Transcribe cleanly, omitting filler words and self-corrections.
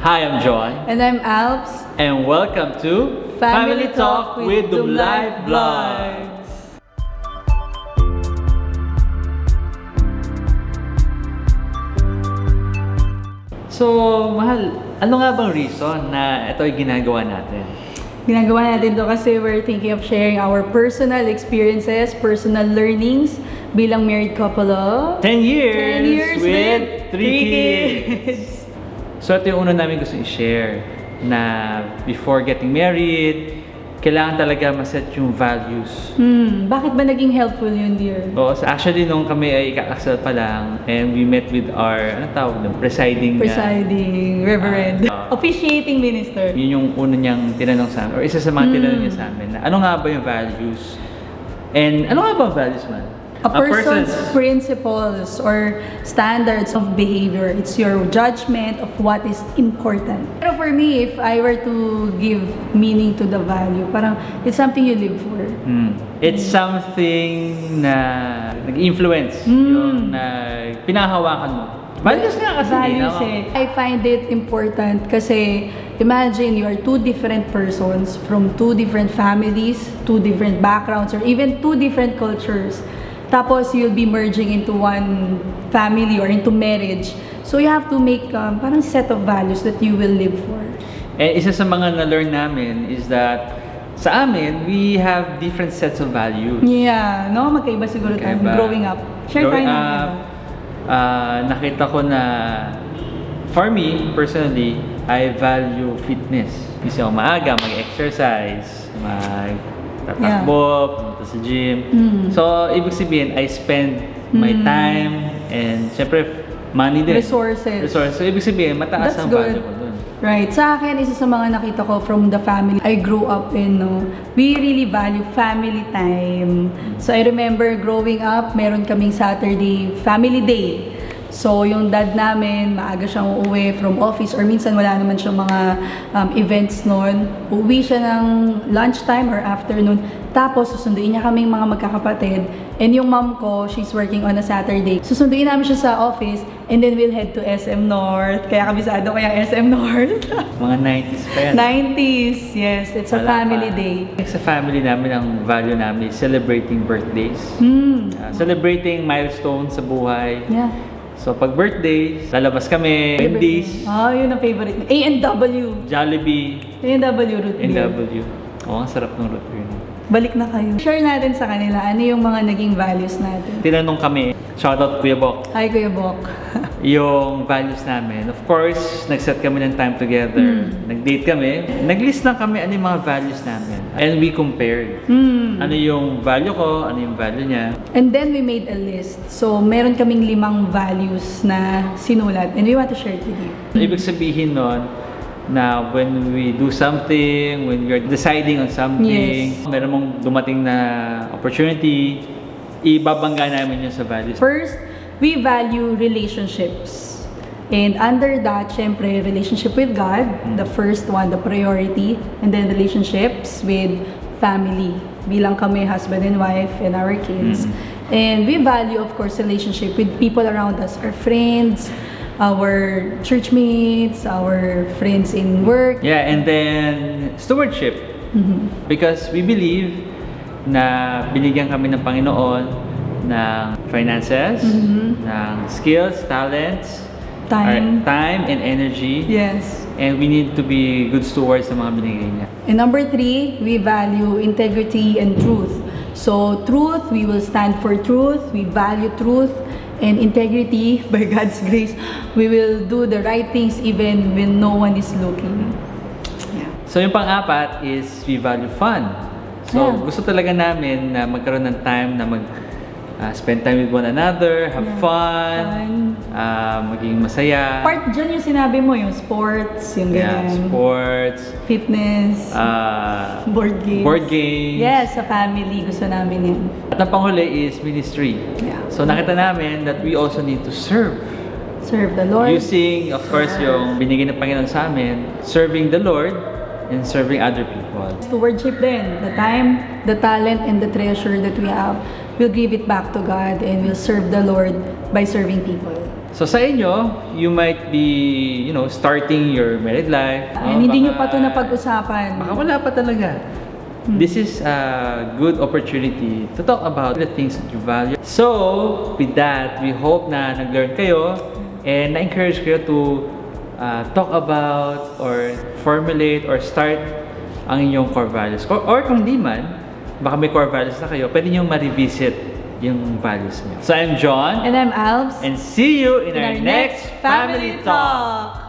Hi, I'm John. And I'm Alps. And welcome to Family Talk with Dumlive Vlogs. So, Mahal, ano nga bang reason na ito ay ginagawa natin? Ginagawa natin to kasi we're thinking of sharing our personal experiences, personal learnings bilang married couple of 10 years, 10 years with 3 three kids. So, ito yung una namin gusto i-share na before getting married, kailangan talaga maset yung values. Bakit ba naging helpful yun, dear? Oo, so actually nung kami ay kakasal pa lang and we met with our, ano tawag doon, presiding Reverend. Officiating minister. Yun yung una niyang tinanong sa amin, or isa sa mga tinanong niya sa amin, na ano nga ba yung values? And ano nga ba ang values, man? A person's principles or standards of behavior. It's your judgment of what is important. Pero for me, if I were to give meaning to the value, parang it's something you live for. It's something na nag-influence, yung na pinahawakan mo. Values nga kasi. Values I find it important kasi imagine you are two different persons from two different families, two different backgrounds, or even two different cultures. Tapos you'll be merging into one family or into marriage. So you have to make parang set of values that you will live for. And isa sa mga na-learn namin is that sa amin, we have different sets of values. Yeah, no? Magkaiba siguro tayo growing up. Share tayo nakita ko na for me, personally, I value fitness. Kasi ako maaga, mag-exercise, tatakbo, pumunta sa gym. So, ibig sabihin, I spend my time and syempre, money din. Resources. So, ibig sabihin, mataas ang value ko dun. Right. Sa akin, isa sa mga nakita ko from the family I grew up in, we really value family time. So, I remember growing up, meron kaming Saturday family day. So, yung dad namin, maaga siyang uuwi from office or minsan wala naman siyang mga events noon. Uuwi siya ng lunchtime or afternoon. Tapos, susunduin niya kaming mga magkakapatid. And yung mom ko, she's working on a Saturday. Susunduin namin siya sa office and then we'll head to SM North. Kaya kabisado ko yung SM North. Mga 90s pa yan. 90s, yes. It's a family day. Sa family namin, ang value namin is celebrating birthdays. Celebrating milestones sa buhay. Yeah. So, pag birthday, lalabas kami, Wendy's, yun ang favorite. A&W. Jollibee, A&W root beer. NW. Oo, ang sarap ng root beer. Balik na kayo. Share natin sa kanila, ano yung mga naging values natin. Tinanong kami, shoutout Kuya Bok, Hi, Kuya Bok. yung values namin. Of course, nag-set kami ng time together. Nag-date kami. Nag-list lang kami ano yung mga values namin. And we compared. Ano yung value ko, ano yung value niya. And then we made a list. So, meron kaming 5 values na sinulat. And we want to share it with you. Ibig sabihin nun, na when we do something, when we're deciding on something, meron mong dumating na opportunity, ibabangga namin yun sa values. First, we value relationships. And under that, syempre, relationship with God, the first one, the priority. And then relationships with family. Bilang kami, husband and wife, and our kids. And we value, of course, relationship with people around us, our friends, our church mates, our friends in work. Yeah, and then stewardship. Because we believe na binigyan kami ng Panginoon ng finances, ng skills, talents, Time. time and energy. Yes. And we need to be good stewards ng mga binigay niya. And number 3, we value integrity and truth. So, truth, we will stand for truth. We value truth. And integrity, by God's grace, we will do the right things even when no one is looking. Yeah. So yung pang-apat is we value fun. So gusto talaga namin na magkaroon ng time na spend time with one another, have fun, maging masaya. Part dyan yung sinabi mo, yung sports, yung ganyan. Sports, fitness, board games. Board games. Yes, sa family, gusto namin yan. At ang panghuli is ministry. Yeah. So nakita namin that we also need to serve. Serve the Lord. Using, of course, yung binigay ng Panginoon sa amin, serving the Lord and serving other people. Stewardship din. The time, the talent, and the treasure that we have, we'll give it back to God and we'll serve the Lord by serving people. So sa inyo, you might be, starting your married life. And hindi nyo pa ito napag-usapan. Baka wala pa talaga. This is a good opportunity to talk about the things that you value. So, with that, we hope na nag-learn kayo and na-encourage kayo to talk about or formulate or start ang inyong core values. Or kung di man, baka may core values na kayo, pwede nyo ma-revisit yung values niyo. So, I'm John. And I'm Alves. And see you in our next Family Talk!